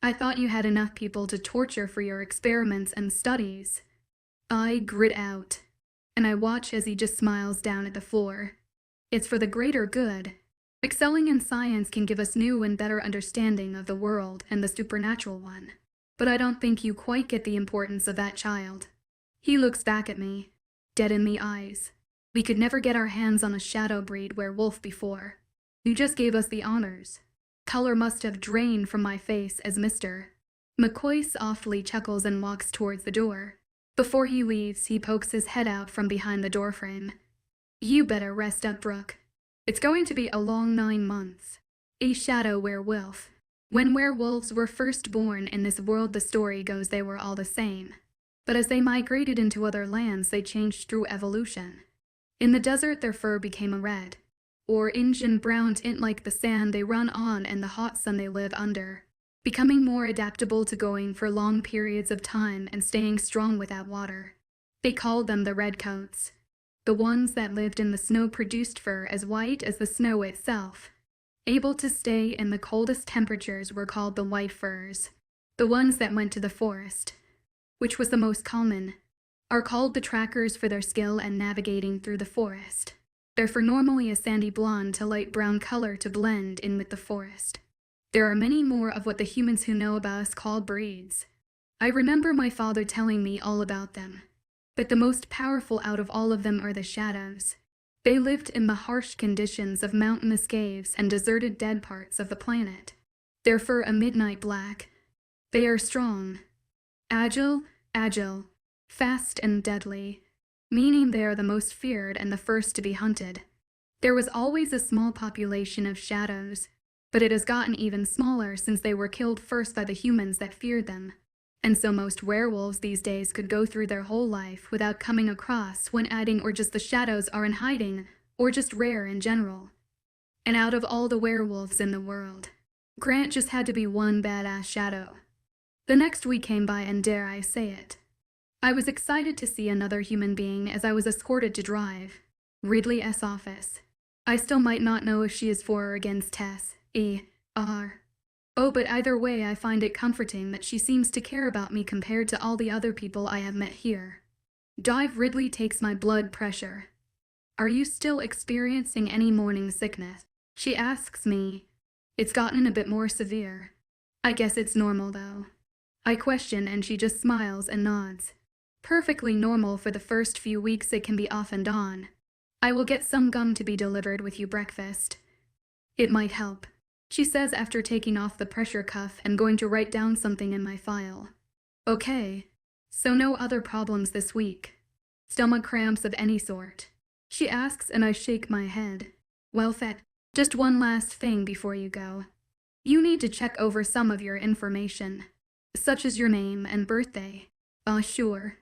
S1: I thought you had enough people to torture for your experiments and studies. I grit out, and I watch as he just smiles down at the floor. It's for the greater good. Excelling in science can give us new and better understanding of the world and the supernatural one. But I don't think you quite get the importance of that child. He looks back at me, dead in the eyes. We could never get our hands on a shadow breed werewolf before. You just gave us the honors. Color must have drained from my face as Mr. McCoy softly chuckles and walks towards the door. Before he leaves, he pokes his head out from behind the doorframe. You better rest up, Brooke. It's going to be a long 9 months. A shadow werewolf. When werewolves were first born in this world, the story goes they were all the same. But as they migrated into other lands, they changed through evolution. In the desert, their fur became a red, or Indian brown tint like the sand they run on and the hot sun they live under, becoming more adaptable to going for long periods of time and staying strong without water. They called them the redcoats. The ones that lived in the snow produced fur as white as the snow itself. Able to stay in the coldest temperatures were called the white furs. The ones that went to the forest, which was the most common, are called the trackers for their skill in navigating through the forest. Their fur normally a sandy blonde to light brown color to blend in with the forest. There are many more of what the humans who know about us call breeds. I remember my father telling me all about them. But the most powerful out of all of them are the shadows. They lived in the harsh conditions of mountainous caves and deserted dead parts of the planet. Their fur a midnight black. They are strong, agile, fast and deadly. meaning they are the most feared and the first to be hunted. There was always a small population of shadows, but it has gotten even smaller since they were killed first by the humans that feared them. And so most werewolves these days could go through their whole life without coming across one adding or just the shadows are in hiding, or just rare in general. And out of all the werewolves in the world, Grant just had to be one badass shadow. The next week came by and dare I say it, I was excited to see another human being as I was escorted to drive. Ridley's office. I still might not know if she is for or against S.E.R.O. Oh, but either way I find it comforting that she seems to care about me compared to all the other people I have met here. Ridley takes my blood pressure. Are you still experiencing any morning sickness? She asks me. It's gotten a bit more severe. I guess it's normal though. I question and she just smiles and nods. Perfectly normal for the first few weeks, it can be off and on. I will get some gum to be delivered with you breakfast. It might help, she says after taking off the pressure cuff and going to write down something in my file. Okay. So no other problems this week? Stomach cramps of any sort? She asks and I shake my head. Well, just one last thing before you go. You need to check over some of your information, such as your name and birthday. Sure.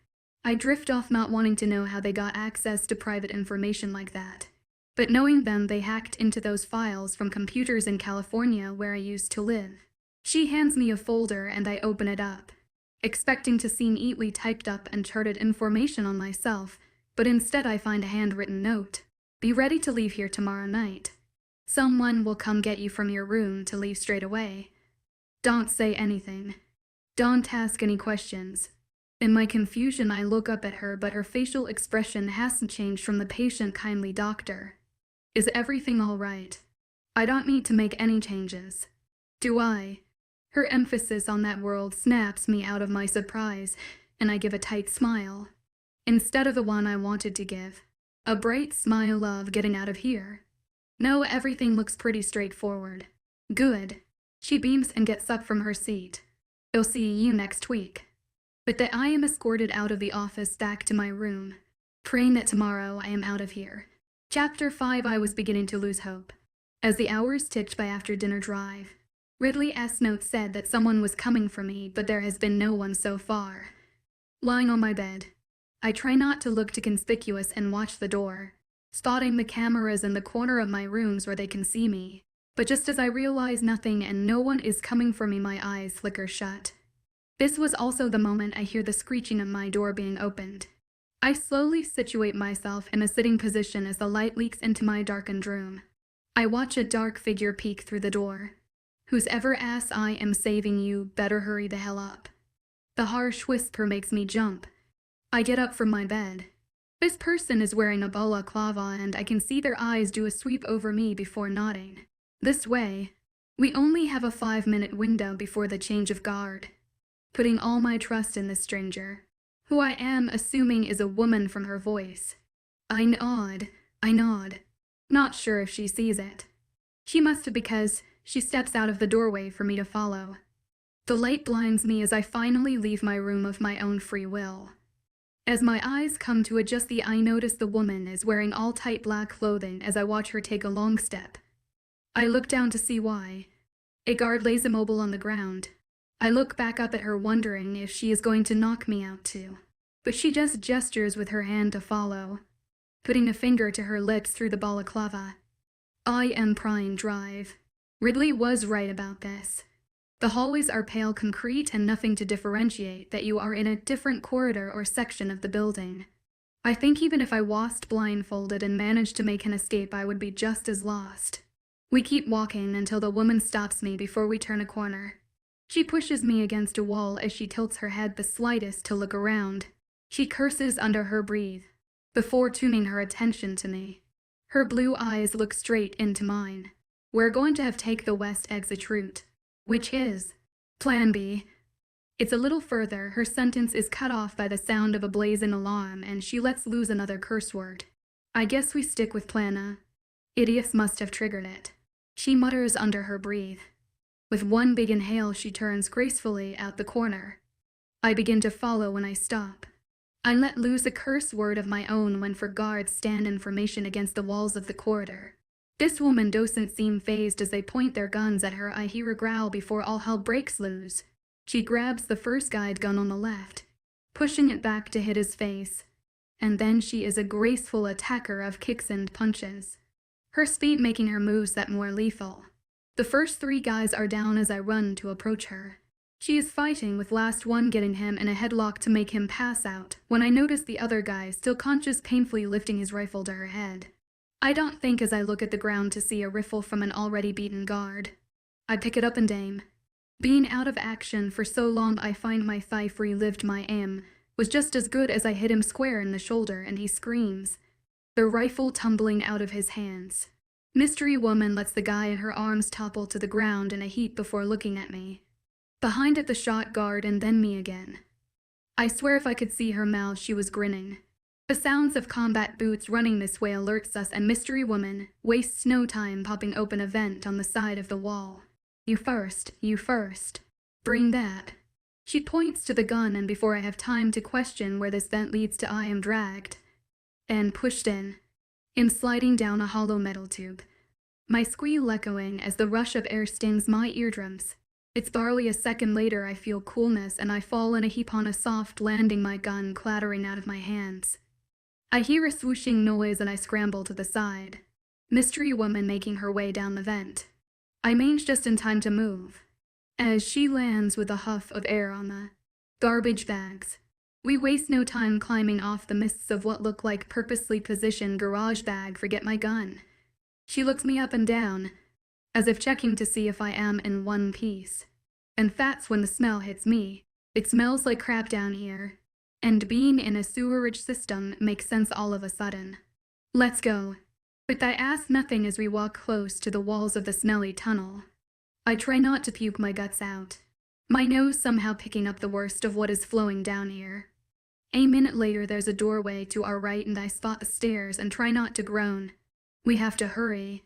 S1: I drift off not wanting to know how they got access to private information like that. But knowing them, they hacked into those files from computers in California where I used to live. She hands me a folder and I open it up, expecting to see neatly typed up and charted information on myself, but instead I find a handwritten note. Be ready to leave here tomorrow night. Someone will come get you from your room to leave straight away. Don't say anything. Don't ask any questions. In my confusion, I look up at her, but her facial expression hasn't changed from the patient, kindly doctor. Is everything all right? I don't need to make any changes. Do I? Her emphasis on that word snaps me out of my surprise, and I give a tight smile, instead of the one I wanted to give. A bright smile of getting out of here. No, everything looks pretty straightforward. Good. She beams and gets up from her seat. I'll see you next week. But that I am escorted out of the office back to my room, praying that tomorrow I am out of here. Chapter 5. I was beginning to lose hope. As the hours ticked by after dinner drive, Ridley's note said that someone was coming for me, but there has been no one so far. Lying on my bed, I try not to look too conspicuous and watch the door, spotting the cameras in the corner of my rooms where they can see me. But just as I realize nothing and no one is coming for me, my eyes flicker shut. This was also the moment I hear the screeching of my door being opened. I slowly situate myself in a sitting position as the light leaks into my darkened room. I watch a dark figure peek through the door. Whose ever ass I am saving you, better hurry the hell up. The harsh whisper makes me jump. I get up from my bed. This person is wearing a balaclava and I can see their eyes do a sweep over me before nodding. This way. We only have a 5-minute window before the change of guard. Putting all my trust in this stranger, who I am assuming is a woman from her voice. I nod, not sure if she sees it. She must have, because she steps out of the doorway for me to follow. The light blinds me as I finally leave my room of my own free will. As my eyes come to adjust, I notice the woman is wearing all tight black clothing as I watch her take a long step. I look down to see why. A guard lays immobile on the ground. I look back up at her, wondering if she is going to knock me out too. But she just gestures with her hand to follow, putting a finger to her lips through the balaclava. I am prying drive. Ridley was right about this. The hallways are pale concrete and nothing to differentiate that you are in a different corridor or section of the building. I think even if I wasned blindfolded and managed to make an escape, I would be just as lost. We keep walking until the woman stops me before we turn a corner. She pushes me against a wall as she tilts her head the slightest to look around. She curses under her breath, before tuning her attention to me. Her blue eyes look straight into mine. We're going to have to take the west exit route, which is Plan B. It's a little further. Her sentence is cut off by the sound of a blazing alarm, and she lets loose another curse word. I guess we stick with Plan A. Idiots must have triggered it. She mutters under her breath. With one big inhale, she turns gracefully out the corner. I begin to follow when I stop. I let loose a curse word of my own when for guards stand in formation against the walls of the corridor. This woman doesn't seem fazed as they point their guns at her. I hear a growl before all hell breaks loose. She grabs the first guide gun on the left, pushing it back to hit his face. And then she is a graceful attacker of kicks and punches, her speed making her moves that more lethal. The first 3 guys are down as I run to approach her. She is fighting with last one getting him in a headlock to make him pass out when I notice the other guy still conscious painfully lifting his rifle to her head. I don't think as I look at the ground to see a rifle from an already beaten guard. I pick it up and aim. Being out of action for so long I find my thigh relived my aim was just as good as I hit him square in the shoulder and he screams, the rifle tumbling out of his hands. Mystery woman lets the guy in her arms topple to the ground in a heap before looking at me. Behind it the shot guard and then me again. I swear if I could see her mouth she was grinning. The sounds of combat boots running this way alerts us and mystery woman wastes no time popping open a vent on the side of the wall. You first. Bring that. She points to the gun and before I have time to question where this vent leads to I am dragged and pushed in sliding down a hollow metal tube. My squeal echoing as the rush of air stings my eardrums. It's barely a second later I feel coolness and I fall in a heap on a soft landing, my gun clattering out of my hands. I hear a swooshing noise and I scramble to the side. Mystery woman making her way down the vent. I mange just in time to move, as she lands with a huff of air on the garbage bags. We waste no time climbing off the mists of what look like purposely positioned garage bag. Forget my gun. She looks me up and down, as if checking to see if I am in one piece. And that's when the smell hits me. It smells like crap down here. And being in a sewerage system makes sense all of a sudden. Let's go. But I ask nothing as we walk close to the walls of the smelly tunnel. I try not to puke my guts out, my nose somehow picking up the worst of what is flowing down here. A minute later there's a doorway to our right and I spot the stairs and try not to groan. We have to hurry.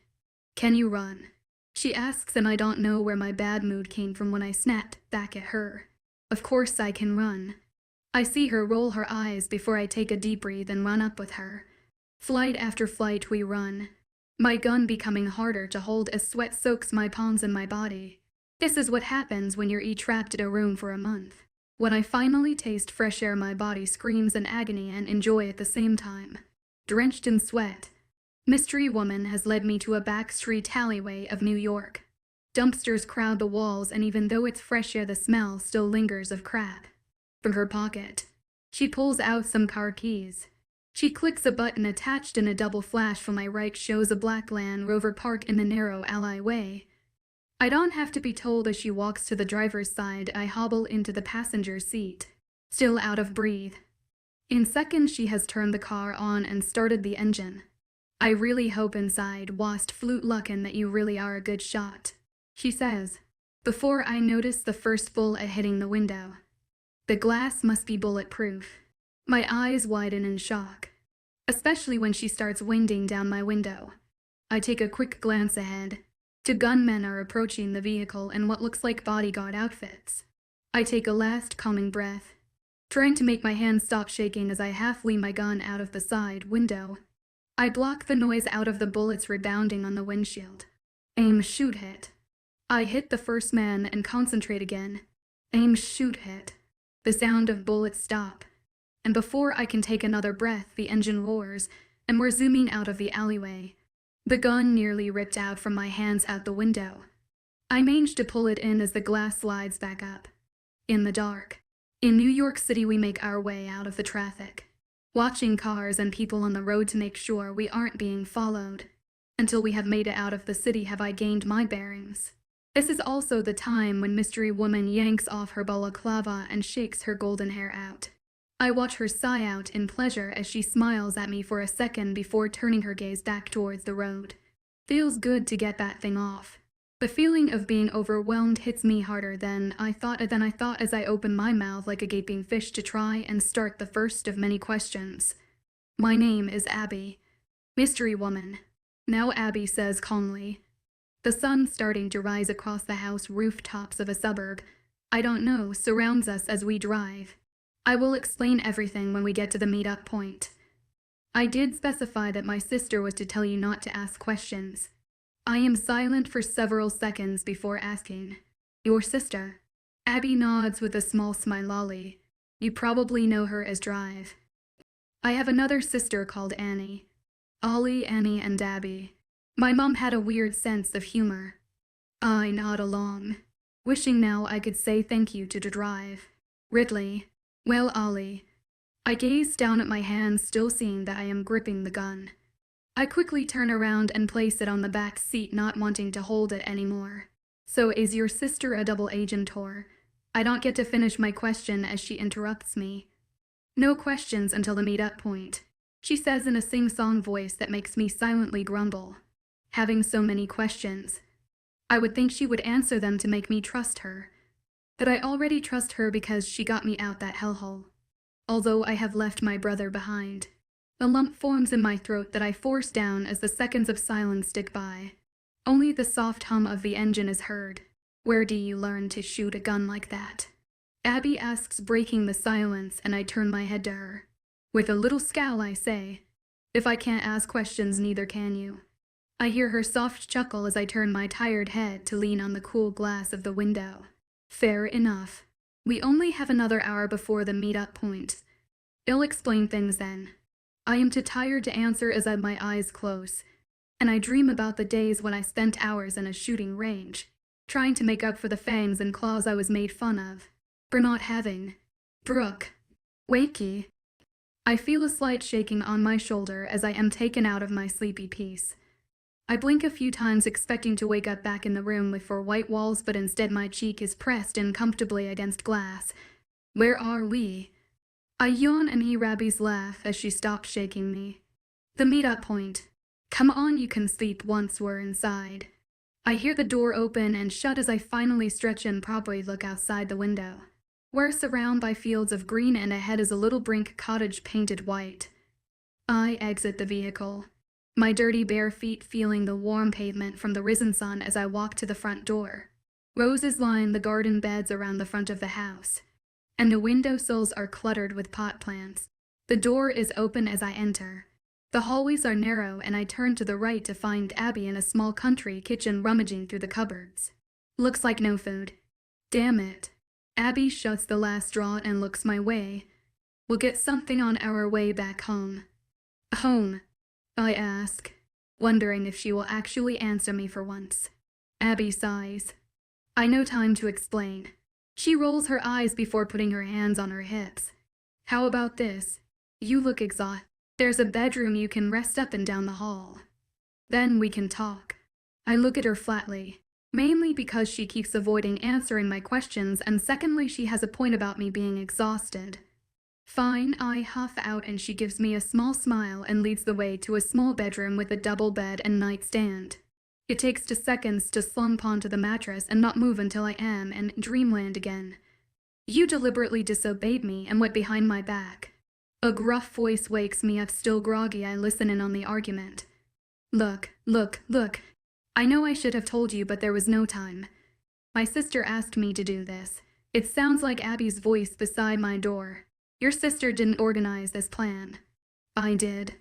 S1: Can you run? She asks and I don't know where my bad mood came from when I snapped back at her. Of course I can run. I see her roll her eyes before I take a deep breath and run up with her. Flight after flight we run, my gun becoming harder to hold as sweat soaks my palms and my body. This is what happens when you're trapped in a room for a month. When I finally taste fresh air my body screams in agony and enjoy at the same time. Drenched in sweat, mystery woman has led me to a back street alleyway of New York. Dumpsters crowd the walls and even though it's fresh air the smell still lingers of crap. From her pocket, she pulls out some car keys. She clicks a button attached and a double flash from my right shows a black Land Rover parked in the narrow alleyway. I don't have to be told as she walks to the driver's side. I hobble into the passenger seat, still out of breath. In seconds she has turned the car on and started the engine. I really hope inside wast flute luckin' that you really are a good shot, she says, before I notice the first bullet hitting the window. The glass must be bulletproof. My eyes widen in shock, especially when she starts winding down my window. I take a quick glance ahead. 2 gunmen are approaching the vehicle in what looks like bodyguard outfits. I take a last calming breath, trying to make my hands stop shaking as I half lean my gun out of the side window. I block the noise out of the bullets rebounding on the windshield. Aim, shoot, hit. I hit the first man and concentrate again. Aim, shoot, hit. The sound of bullets stop, and before I can take another breath the engine roars and we're zooming out of the alleyway. The gun nearly ripped out from my hands out the window. I manage to pull it in as the glass slides back up. In the dark. In New York City we make our way out of the traffic, watching cars and people on the road to make sure we aren't being followed. Until we have made it out of the city have I gained my bearings. This is also the time when mystery woman yanks off her balaclava and shakes her golden hair out. I watch her sigh out in pleasure as she smiles at me for a second before turning her gaze back towards the road. Feels good to get that thing off. The feeling of being overwhelmed hits me harder than I thought as I open my mouth like a gaping fish to try and start the first of many questions. My name is Abby. Mystery woman. Now Abby says calmly. The sun starting to rise across the house rooftops of a suburb, I don't know, surrounds us as we drive. I will explain everything when we get to the meet-up point. I did specify that my sister was to tell you not to ask questions. I am silent for several seconds before asking. Your sister? Abby nods with a small smile. You probably know her as Drive. I have another sister called Annie. Ollie, Annie, and Abby. My mom had a weird sense of humor. I nod along, wishing now I could say thank you to Drive. Ridley. Well, Ollie. I gaze down at my hands, still seeing that I am gripping the gun. I quickly turn around and place it on the back seat, not wanting to hold it anymore. So is your sister a double agent or? I don't get to finish my question as she interrupts me. No questions until the meet-up point, she says in a sing-song voice that makes me silently grumble. Having so many questions. I would think she would answer them to make me trust her. But I already trust her because she got me out that hellhole. Although I have left my brother behind. A lump forms in my throat that I force down as the seconds of silence tick by. Only the soft hum of the engine is heard. Where do you learn to shoot a gun like that? Abby asks, breaking the silence, and I turn my head to her. With a little scowl I say, if I can't ask questions, neither can you. I hear her soft chuckle as I turn my tired head to lean on the cool glass of the window. Fair enough. We only have another hour before the meet-up point. I'll explain things then. I am too tired to answer as my eyes close, and I dream about the days when I spent hours in a shooting range, trying to make up for the fangs and claws I was made fun of, for not having. Brooke. Wakey. I feel a slight shaking on my shoulder as I am taken out of my sleepy peace. I blink a few times expecting to wake up back in the room with 4 white walls, but instead my cheek is pressed in comfortably against glass. Where are we? I yawn and hear Abby's laugh as she stops shaking me. The meet-up point. Come on, you can sleep once we're inside. I hear the door open and shut as I finally stretch and properly look outside the window. We're surrounded by fields of green and ahead is a little brick cottage painted white. I exit the vehicle, my dirty bare feet feeling the warm pavement from the risen sun as I walk to the front door. Roses line the garden beds around the front of the house, and the windowsills are cluttered with pot plants. The door is open as I enter. The hallways are narrow and I turn to the right to find Abby in a small country kitchen rummaging through the cupboards. Looks like no food. Damn it. Abby shuts the last drawer and looks my way. We'll get something on our way back home. Home? I ask, wondering if she will actually answer me for once. Abby sighs. I no time to explain. She rolls her eyes before putting her hands on her hips. How about this? You look exhausted. There's a bedroom you can rest up in down the hall. Then we can talk. I look at her flatly, mainly because she keeps avoiding answering my questions, and secondly she has a point about me being exhausted. Fine, I huff out and she gives me a small smile and leads the way to a small bedroom with a double bed and nightstand. It takes 2 seconds to slump onto the mattress and not move until I am in dreamland again. You deliberately disobeyed me and went behind my back. A gruff voice wakes me up, still groggy. I listen in on the argument. Look. I know I should have told you, but there was no time. My sister asked me to do this. It sounds like Abby's voice beside my door. Your sister didn't organize this plan. I did.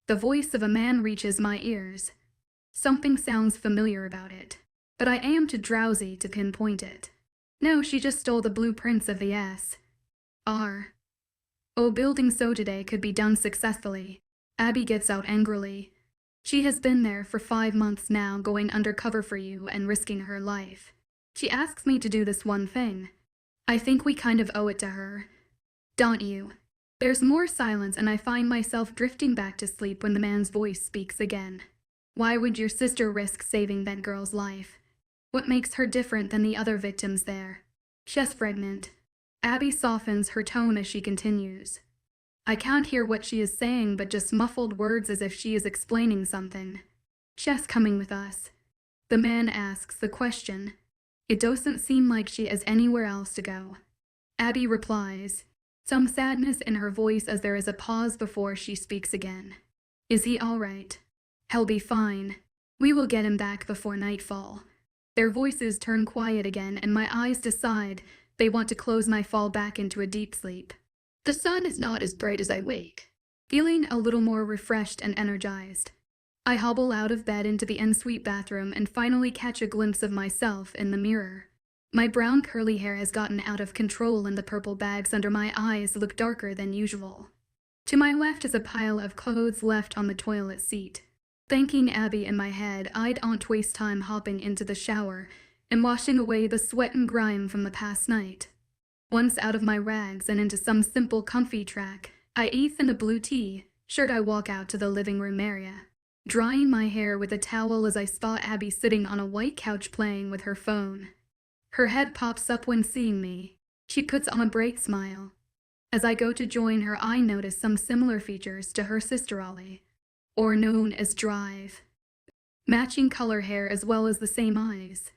S1: The voice of a man reaches my ears. Something sounds familiar about it, but I am too drowsy to pinpoint it. No, she just stole the blueprints of the S.E.R.O. Building, so today could be done successfully. Abby gets out angrily. She has been there for 5 months now, going undercover for you and risking her life. She asks me to do this one thing. I think we kind of owe it to her. Don't you? There's more silence and I find myself drifting back to sleep when the man's voice speaks again. Why would your sister risk saving that girl's life? What makes her different than the other victims there? Chest fragment. Abby softens her tone as she continues. I can't hear what she is saying, but just muffled words as if she is explaining something. Chess coming with us. The man asks the question. It doesn't seem like she has anywhere else to go. Abby replies, some sadness in her voice as there is a pause before she speaks again. Is he all right? He'll be fine. We will get him back before nightfall. Their voices turn quiet again and my eyes decide they want to close. I fall back into a deep sleep. The sun is not as bright as I wake, feeling a little more refreshed and energized. I hobble out of bed into the ensuite bathroom and finally catch a glimpse of myself in the mirror. My brown curly hair has gotten out of control and the purple bags under my eyes look darker than usual. To my left is a pile of clothes left on the toilet seat. Thanking Abby in my head, I don't waste time hopping into the shower and washing away the sweat and grime from the past night. Once out of my rags and into some simple comfy track, I eat in a blue t-shirt. I walk out to the living room area, drying my hair with a towel as I spot Abby sitting on a white couch playing with her phone. Her head pops up when seeing me. She puts on a bright smile. As I go to join her, I notice some similar features to her sister Ollie, or known as Drive. Matching color hair as well as the same eyes.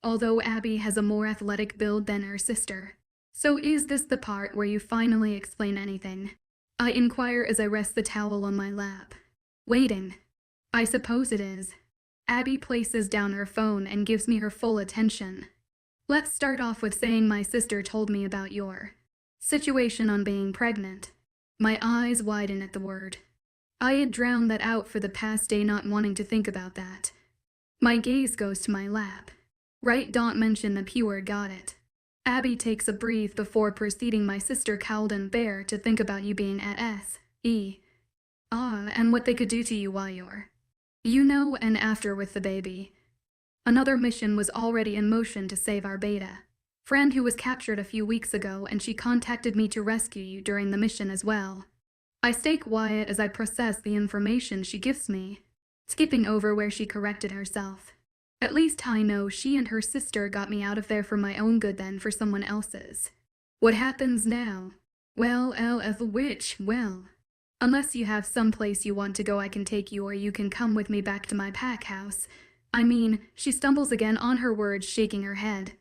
S1: Although Abby has a more athletic build than her sister. So is this the part where you finally explain anything? I inquire as I rest the towel on my lap. Waiting. I suppose it is. Abby places down her phone and gives me her full attention. Let's start off with saying my sister told me about your situation on being pregnant. My eyes widen at the word. I had drowned that out for the past day, not wanting to think about that. My gaze goes to my lap. Right, don't mention the pure got it. Abby takes a breath before proceeding. My sister called and bear to think about you being at S.E.R.O and what they could do to you while you're, and after with the baby. Another mission was already in motion to save our beta friend who was captured a few weeks ago, and she contacted me to rescue you during the mission as well. I stay quiet as I process the information she gives me, skipping over where she corrected herself. At least I know she and her sister got me out of there for my own good than for someone else's. What happens now? Well, unless you have someplace you want to go, I can take you, or you can come with me back to my pack house. She stumbles again on her words, shaking her head.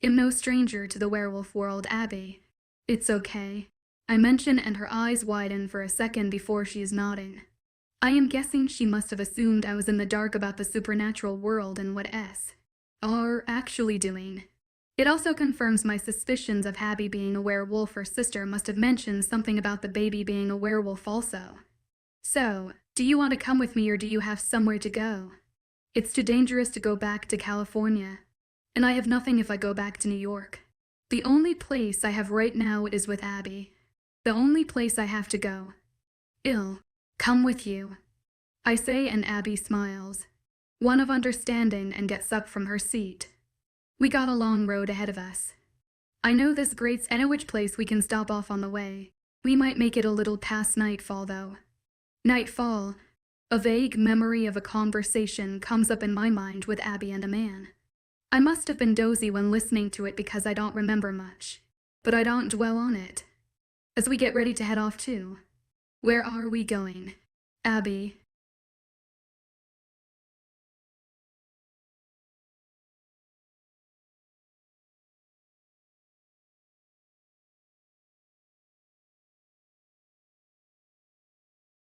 S1: I'm no stranger to the werewolf world, Abby. It's okay, I mention, and her eyes widen for a second before she is nodding. I am guessing she must have assumed I was in the dark about the supernatural world and what S.E.R.O actually doing. It also confirms my suspicions of Abby being a werewolf. Her sister must have mentioned something about the baby being a werewolf also. So, do you want to come with me, or do you have somewhere to go? It's too dangerous to go back to California, and I have nothing if I go back to New York. The only place I have right now is with Abby. The only place I have to go. Come with you, I say, and Abby smiles, one of understanding, and gets up from her seat. We got a long road ahead of us. I know this great and which place we can stop off on the way. We might make it a little past nightfall though. Nightfall. A vague memory of a conversation comes up in my mind with Abby and a man. I must have been dozy when listening to it because I don't remember much, but I don't dwell on it. As we get ready to head off too. Where are we going? Abby,